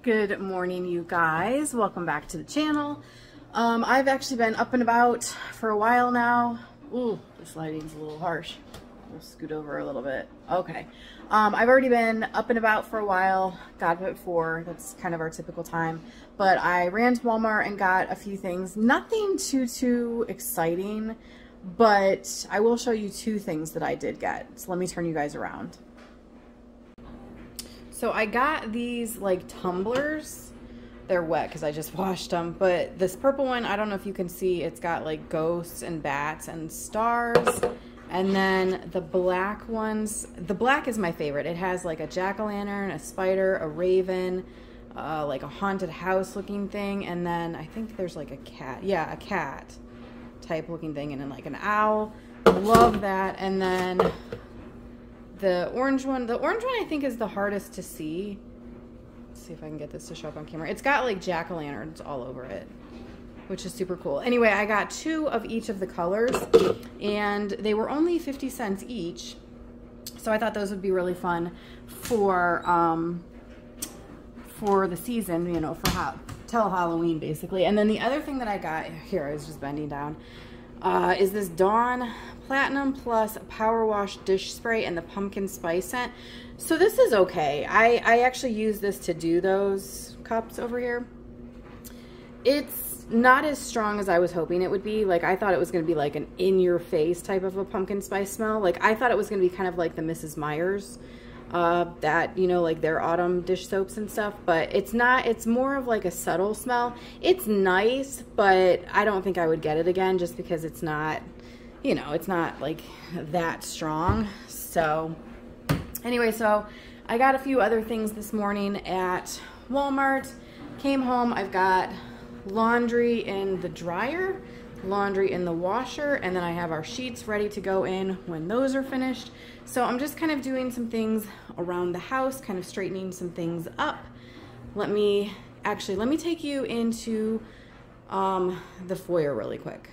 Good morning, you guys. Welcome back to the channel. I've actually been up and about for a while now. Ooh, this lighting's a little harsh. We'll scoot over a little bit. Okay. I've already been up and about for a while. Got up at 4. That's kind of our typical time. But I ran to Walmart and got a few things. Nothing too exciting, but I will show you 2 things that I did get. So let me turn you guys around. So I got these like tumblers. They're wet because I just washed them. But this purple one, I don't know if you can see, it's got like ghosts and bats and stars. And then the black ones, the black is my favorite. It has like a jack-o'-lantern, a spider, a raven, like a haunted house looking thing. And then I think there's like a cat. Yeah, a cat type looking thing. And then like an owl. Love that. And then the orange one I think is the hardest to see. Let's see if I can get this to show up on camera. It's got like jack-o'-lanterns all over it, which is super cool. Anyway, I got 2 of each of the colors and they were only 50 cents each. So I thought those would be really fun for the season, you know, for till Halloween basically. And then the other thing that I got, here I was just bending down, is this Dawn Platinum Plus Power Wash Dish Spray and the Pumpkin Spice scent. So this is okay. I actually use this to do those cups over here. It's not as strong as I was hoping it would be. Like, I thought it was going to be like an in-your-face type of a pumpkin spice smell. Like, I thought it was going to be kind of like the Mrs. Meyer's, that, you know, like their autumn dish soaps and stuff. But it's not. It's more of like a subtle smell. It's nice, but I don't think I would get it again just because it's not, you know, it's not like that strong. So anyway, so I got a few other things this morning at Walmart. Came home, I've got laundry in the dryer, laundry in the washer, and then I have our sheets ready to go in when those are finished. So I'm just kind of doing some things around the house, kind of straightening some things up. Let me take you into the foyer really quick.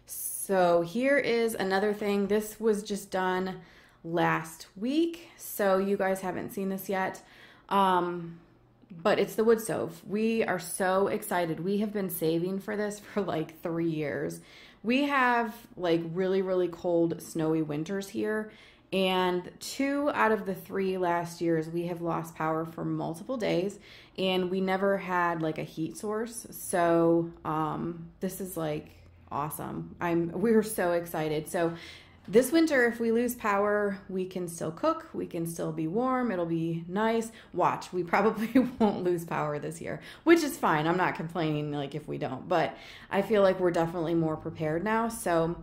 So here is another thing. This was just done last week, so you guys haven't seen this yet. But it's the wood stove. We are so excited. We have been saving for this for like 3 years. We have like really cold, snowy winters here. And 2 out of the 3 last years, we have lost power for multiple days. And we never had like a heat source. So this is like awesome. We're so excited. So this winter, if we lose power, we can still cook, we can still be warm, it'll be nice. Watch, we probably won't lose power this year, which is fine. I'm not complaining like if we don't, but I feel like we're definitely more prepared now. So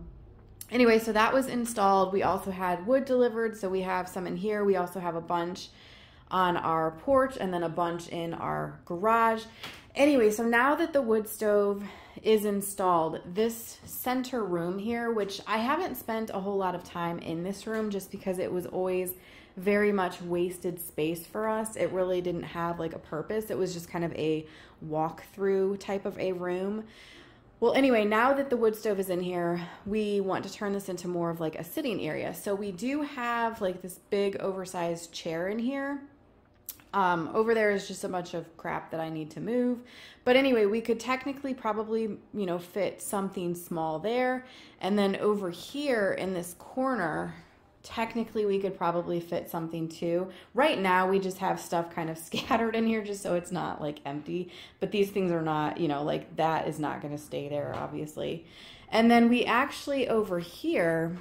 anyway, so that was installed. We also had wood delivered, so we have some in here. We also have a bunch on our porch and then a bunch in our garage. Anyway, so now that the wood stove is installed, this center room here, which I haven't spent a whole lot of time in this room just because it was always very much wasted space for us. It really didn't have like a purpose. It was just kind of a walk-through type of a room. Well, anyway, now that the wood stove is in here, we want to turn this into more of like a sitting area. So we do have like this big oversized chair in here. Over there is just a bunch of crap that I need to move. But anyway, we could technically probably, you know, fit something small there. And then over here in this corner, technically we could probably fit something too. Right now we just have stuff kind of scattered in here just so it's not like empty. But these things are not, you know, like that is not going to stay there, obviously. And then we actually over here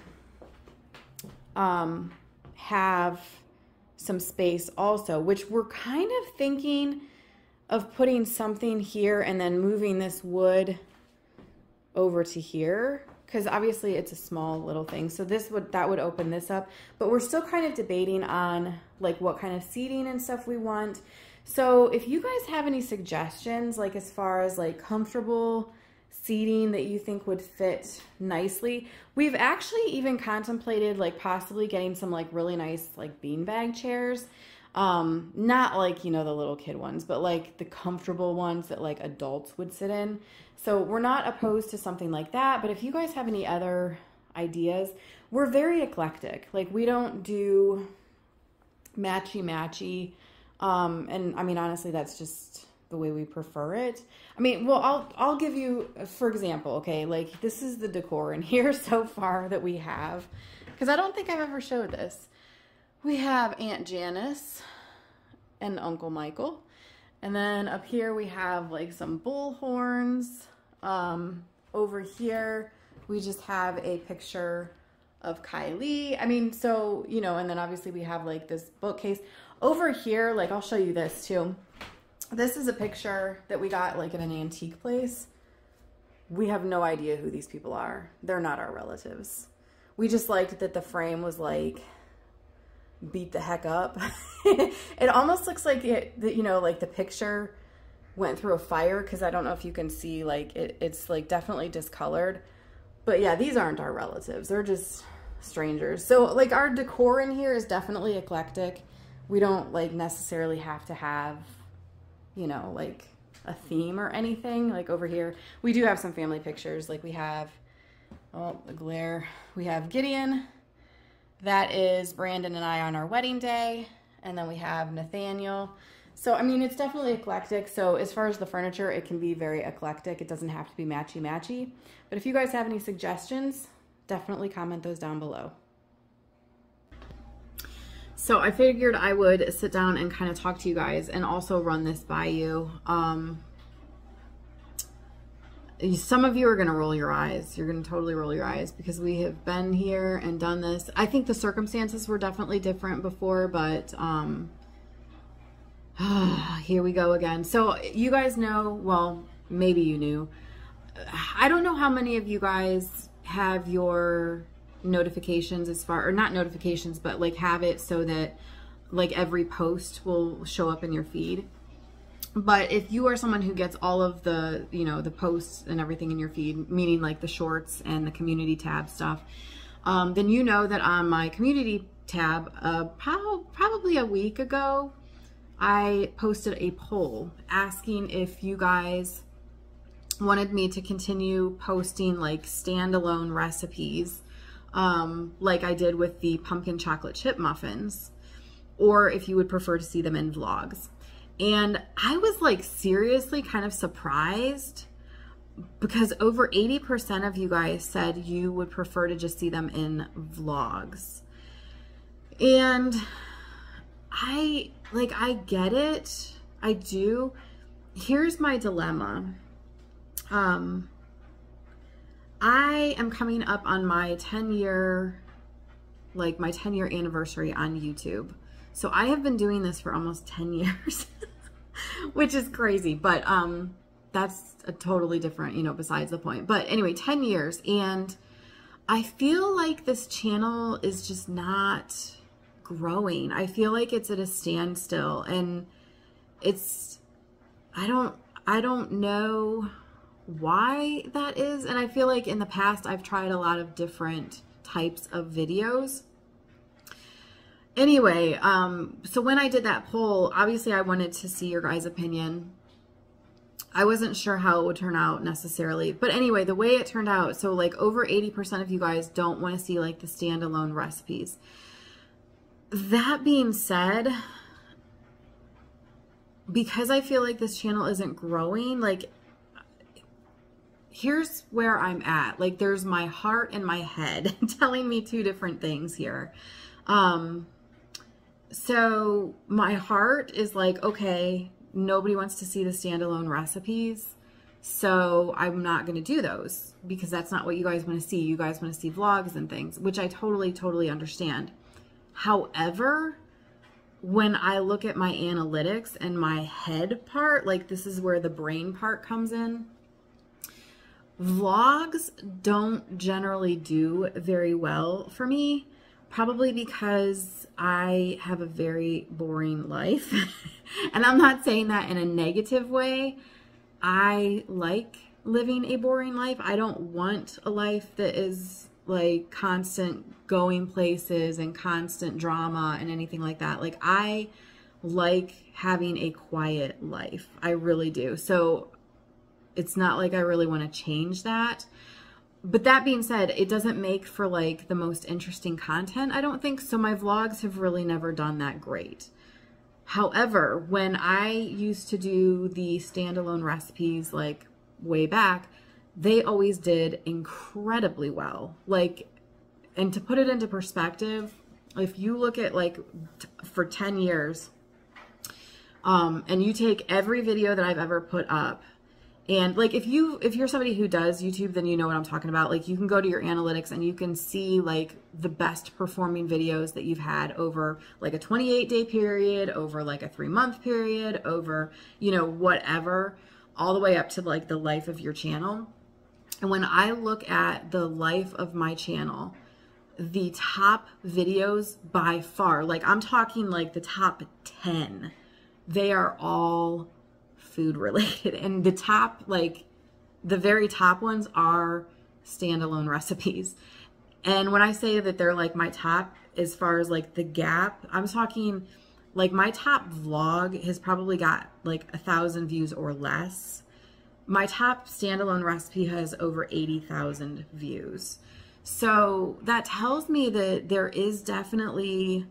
have some space also, which we're kind of thinking of putting something here and then moving this wood over to here, because obviously it's a small little thing. So that would open this up, but we're still kind of debating on like what kind of seating and stuff we want. So if you guys have any suggestions, like as far as like comfortable seating that you think would fit nicely. We've actually even contemplated like possibly getting some like really nice like beanbag chairs. Not like, you know, the little kid ones, but like the comfortable ones that like adults would sit in. So we're not opposed to something like that, but if you guys have any other ideas, we're very eclectic. Like we don't do matchy And I mean, honestly, that's just the way we prefer it. I mean, well, I'll give you, for example, okay, like this is the decor in here so far that we have, because I don't think I've ever showed this. We have Aunt Janice and Uncle Michael. And then up here we have like some bull horns. Over here we just have a picture of Kylie. I mean, so, you know, and then obviously we have like this bookcase. Over here, like I'll show you this too. This is a picture that we got like at an antique place. We have no idea who these people are. They're not our relatives. We just liked that the frame was like beat the heck up. It almost looks like it, you know, like the picture went through a fire, because I don't know if you can see, like it's like definitely discolored. But yeah, these aren't our relatives. They're just strangers. So like our decor in here is definitely eclectic. We don't like necessarily have to have, you know, like a theme or anything. Like over here, we do have some family pictures. Like we have, oh, the glare. We have Gideon. That is Brandon and I on our wedding day. And then we have Nathaniel. So, I mean, it's definitely eclectic. So as far as the furniture, it can be very eclectic. It doesn't have to be matchy-matchy. But if you guys have any suggestions, definitely comment those down below. So I figured I would sit down and kind of talk to you guys and also run this by you. Some of you are going to roll your eyes. You're going to totally roll your eyes because we have been here and done this. I think the circumstances were definitely different before, but here we go again. So you guys know, well, maybe you knew. I don't know how many of you guys have your notifications as far, or not notifications, but like have it so that like every post will show up in your feed. But if you are someone who gets all of the, you know, the posts and everything in your feed, meaning like the shorts and the community tab stuff, then you know that on my community tab, probably a week ago, I posted a poll asking if you guys wanted me to continue posting like standalone recipes, like I did with the pumpkin chocolate chip muffins, or if you would prefer to see them in vlogs. And I was like seriously kind of surprised because over 80% of you guys said you would prefer to just see them in vlogs. And I get it. I do. Here's my dilemma. I am coming up on my 10-year anniversary on YouTube. So I have been doing this for almost 10 years, which is crazy, but that's a totally different, you know, besides the point. But anyway, 10 years, and I feel like this channel is just not growing. I feel like it's at a standstill, and it's, I don't know why that is. And I feel like in the past I've tried a lot of different types of videos. Anyway, so when I did that poll, obviously I wanted to see your guys' opinion. I wasn't sure how it would turn out necessarily, but anyway, the way it turned out, so like over 80% of you guys don't want to see like the standalone recipes. That being said, because I feel like this channel isn't growing, like here's where I'm at. Like there's my heart and my head telling me two different things here. So my heart is like, okay, nobody wants to see the standalone recipes, so I'm not going to do those because that's not what you guys want to see. You guys want to see vlogs and things, which I totally understand. However, when I look at my analytics and my head part, like this is where the brain part comes in, vlogs don't generally do very well for me. Probably because I have a very boring life. And I'm not saying that in a negative way. I like living a boring life. I don't want a life that is like constant going places and constant drama and anything like that. Like I like having a quiet life. I really do. So it's not like I really want to change that. But that being said, it doesn't make for like the most interesting content, I don't think. So my vlogs have really never done that great. However, when I used to do the standalone recipes like way back, they always did incredibly well. Like, and to put it into perspective, if you look at like for 10 years, and you take every video that I've ever put up, and like if you're somebody who does YouTube, then you know what I'm talking about. Like, you can go to your analytics and you can see like the best performing videos that you've had over like a 28-day period, over like a 3-month period, over, you know, whatever, all the way up to like the life of your channel. And when I look at the life of my channel, the top videos by far, like I'm talking like the top 10, they are all food related. And the top, like the very top ones are standalone recipes. And when I say that they're like my top as far as like the gap, I'm talking like my top vlog has probably got like 1,000 views or less. My top standalone recipe has over 80,000 views. So that tells me that there is definitely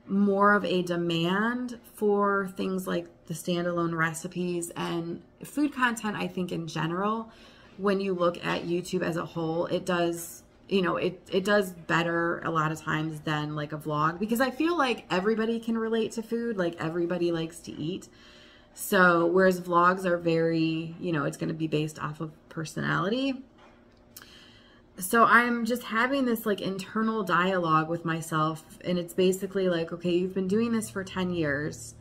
more of a demand for things like the standalone recipes and food content. I think in general, when you look at YouTube as a whole, it does, you know, it does better a lot of times than like a vlog, because I feel like everybody can relate to food. Like everybody likes to eat. So whereas vlogs are very, you know, it's going to be based off of personality. So I'm just having this like internal dialogue with myself, and it's basically like, okay, you've been doing this for 10 years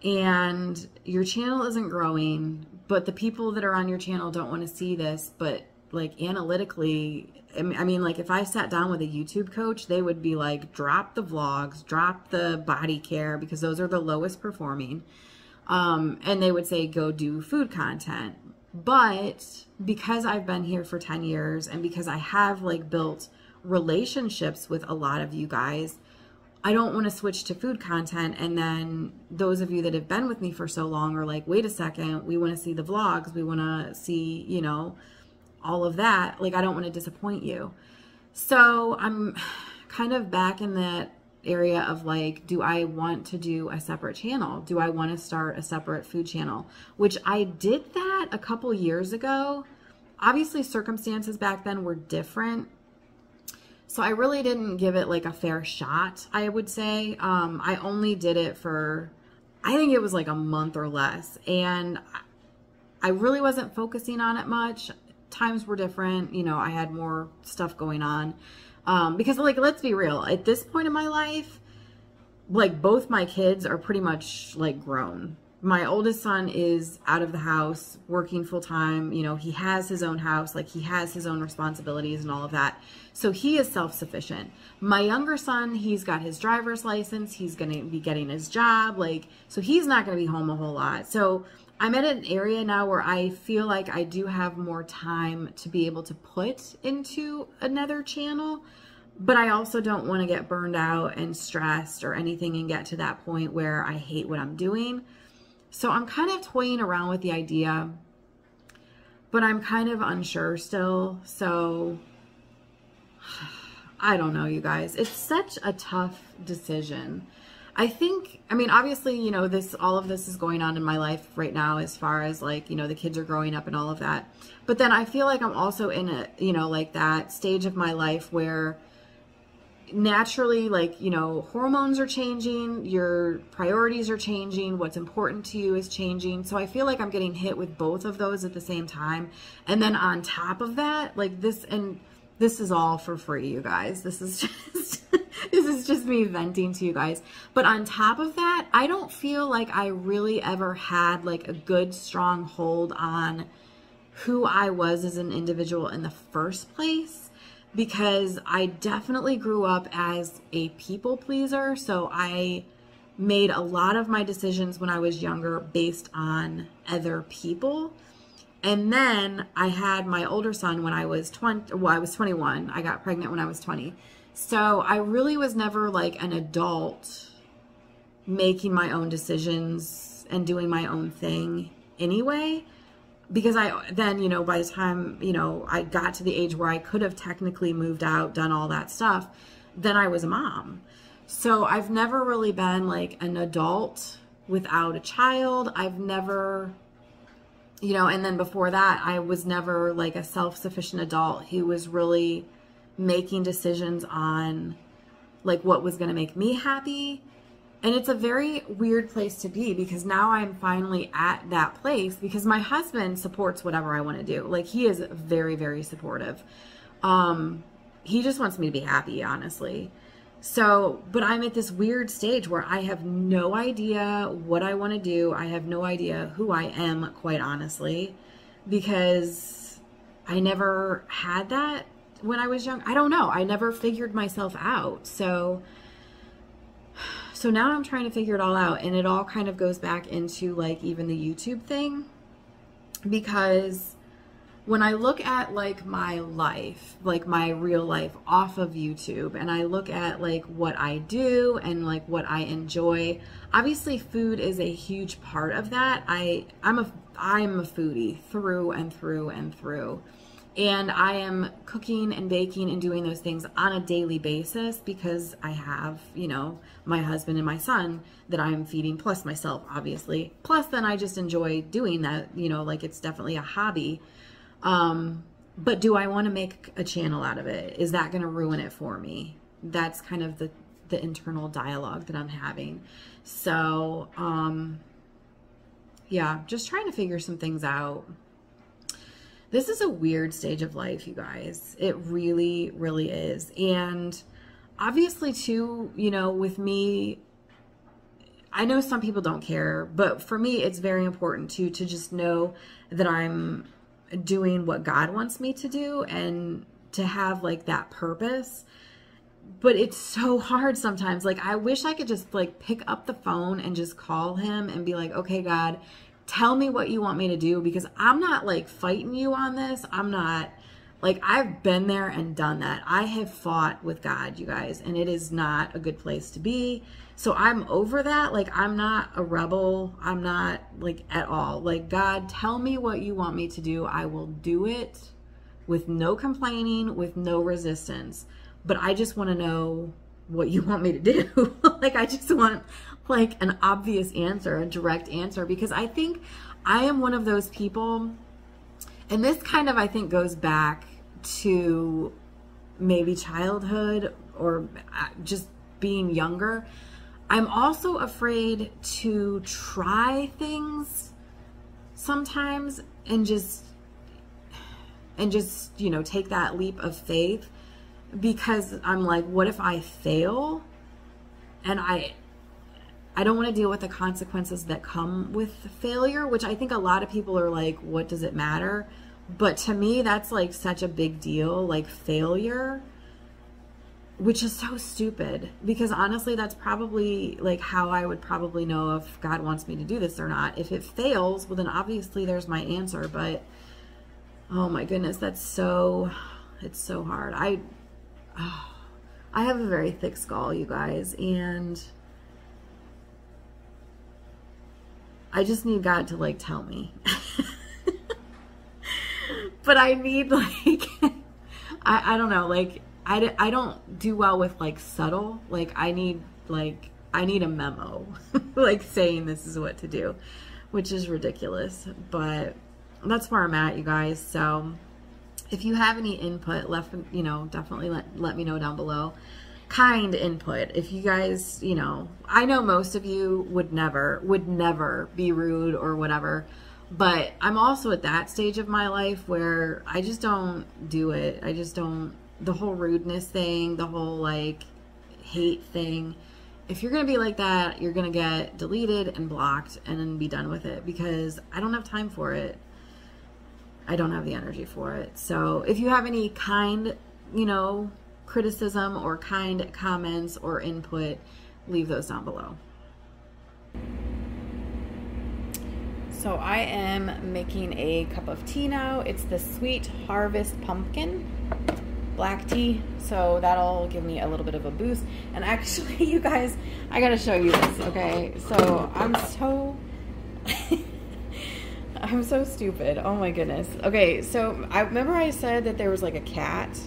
and your channel isn't growing, but the people that are on your channel don't want to see this. But like analytically, I mean, like if I sat down with a YouTube coach, they would be like, drop the vlogs, drop the body care, because those are the lowest performing. And they would say, go do food content. But because I've been here for 10 years and because I have like built relationships with a lot of you guys, I don't want to switch to food content. And then those of you that have been with me for so long are like, wait a second, we want to see the vlogs. We want to see, you know, all of that. Like, I don't want to disappoint you. So I'm kind of back in that area of like, do I want to do a separate channel? Do I want to start a separate food channel? Which I did that a couple years ago. Obviously circumstances back then were different, so I really didn't give it like a fair shot, I would say. I only did it for, I think it was like a month or less, and I really wasn't focusing on it much. Times were different, you know, I had more stuff going on. Because like, let's be real, at this point in my life, like both my kids are pretty much like grown. My oldest son is out of the house working full time. You know, he has his own house, like he has his own responsibilities and all of that. So he is self-sufficient. My younger son, he's got his driver's license. He's going to be getting his job. Like, so he's not going to be home a whole lot. So I'm at an area now where I feel like I do have more time to be able to put into another channel, but I also don't want to get burned out and stressed or anything and get to that point where I hate what I'm doing. So I'm kind of toying around with the idea, but I'm kind of unsure still. So I don't know, you guys. It's such a tough decision. I think, I mean, obviously, you know, all of this is going on in my life right now as far as like, you know, the kids are growing up and all of that. But then I feel like I'm also in a, you know, like that stage of my life where naturally, like, you know, hormones are changing, your priorities are changing, what's important to you is changing. So I feel like I'm getting hit with both of those at the same time. And then on top of that, like this, and this is all for free, you guys. This is just, this is just me venting to you guys. But on top of that, I don't feel like I really ever had like a good, strong hold on who I was as an individual in the first place, because I definitely grew up as a people pleaser. So I made a lot of my decisions when I was younger based on other people. And then I had my older son when I was 20, well, I was 21. I got pregnant when I was 20. So I really was never like an adult making my own decisions and doing my own thing anyway. Because then, you know, by the time, you know, I got to the age where I could have technically moved out, done all that stuff, then I was a mom. So I've never really been like an adult without a child. I've never, you know, and then before that, I was never like a self-sufficient adult who was really making decisions on like what was going to make me happy. And it's a very weird place to be, because now I'm finally at that place, because my husband supports whatever I want to do. Like, he is very, very supportive. He just wants me to be happy, honestly. So, but I'm at this weird stage where I have no idea what I want to do. I have no idea who I am, quite honestly, because I never had that when I was young. I don't know. I never figured myself out. So now I'm trying to figure it all out, and it all kind of goes back into like even the YouTube thing, because when I look at like my life, like my real life off of YouTube, and I look at like what I do and like what I enjoy, obviously food is a huge part of that. I'm a foodie through and through and through. And I am cooking and baking and doing those things on a daily basis because I have, you know, my husband and my son that I'm feeding, plus myself, obviously. Plus then I just enjoy doing that, you know, like it's definitely a hobby. But do I want to make a channel out of it? Is that going to ruin it for me? That's kind of the internal dialogue that I'm having. So, yeah, just trying to figure some things out. This is a weird stage of life, you guys. It really, really is. And obviously too, you know, with me, I know some people don't care, but for me, it's very important to just know that I'm doing what God wants me to do and to have like that purpose. But it's so hard sometimes. Like, I wish I could just like pick up the phone and just call him and be like, okay, God, tell me what you want me to do, because I'm not like fighting you on this. I'm not like, I've been there and done that. I have fought with God, you guys, and it is not a good place to be. So I'm over that. Like, I'm not a rebel. I'm not like at all. Like, God, tell me what you want me to do. I will do it with no complaining, with no resistance. But I just want to know what you want me to do. Like, I just want like an obvious answer, a direct answer, because I think I am one of those people, and this kind of, I think, goes back to maybe childhood or just being younger. I'm also afraid to try things sometimes and just, you know, take that leap of faith, because I'm like, what if I fail? And I don't want to deal with the consequences that come with failure, which I think a lot of people are like, what does it matter? But to me, that's like such a big deal, like failure, which is so stupid, because honestly, that's probably like how I would probably know if God wants me to do this or not. If it fails, well, then obviously there's my answer. But oh my goodness, it's so hard. I have a very thick skull, you guys, and I just need God to like tell me. But I need like, I don't know, like I don't do well with like subtle, like I need a memo like saying this is what to do, which is ridiculous, but that's where I'm at, you guys. So if you have any input left, you know, definitely let me know down below. Kind input. If you guys, you know, I know most of you would never be rude or whatever, but I'm also at that stage of my life where I just don't do it. I just don't, the whole rudeness thing, the whole like hate thing. If you're going to be like that, you're going to get deleted and blocked and then be done with it, because I don't have time for it. I don't have the energy for it. So if you have any kind, you know, criticism or kind comments or input, leave those down below. So I am making a cup of tea now. It's the Sweet Harvest Pumpkin black tea. So that'll give me a little bit of a boost. And actually, you guys, I gotta show you this, okay? So I'm so stupid. Oh my goodness. Okay, so I remember I said that there was like a cat.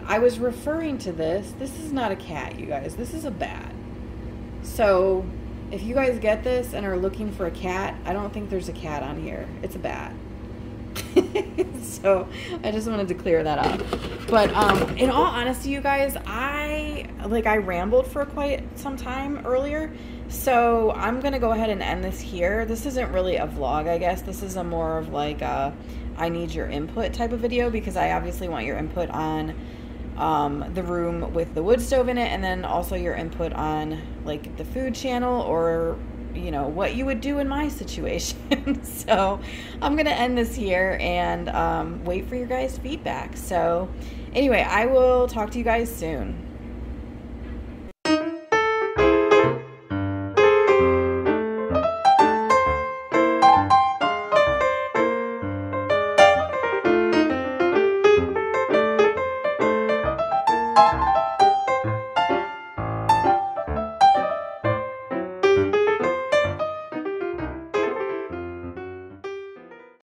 I was referring to this. This is not a cat, you guys. This is a bat. So if you guys get this and are looking for a cat, I don't think there's a cat on here. It's a bat. So I just wanted to clear that up. But in all honesty, you guys, I rambled for quite some time earlier, so I'm gonna go ahead and end this here. This isn't really a vlog, I guess. This is a more of like a I need your input type of video, because I obviously want your input on the room with the wood stove in it, and then also your input on like the food channel, or you know, what you would do in my situation. So I'm gonna end this here and wait for your guys' feedback. So anyway, I will talk to you guys soon.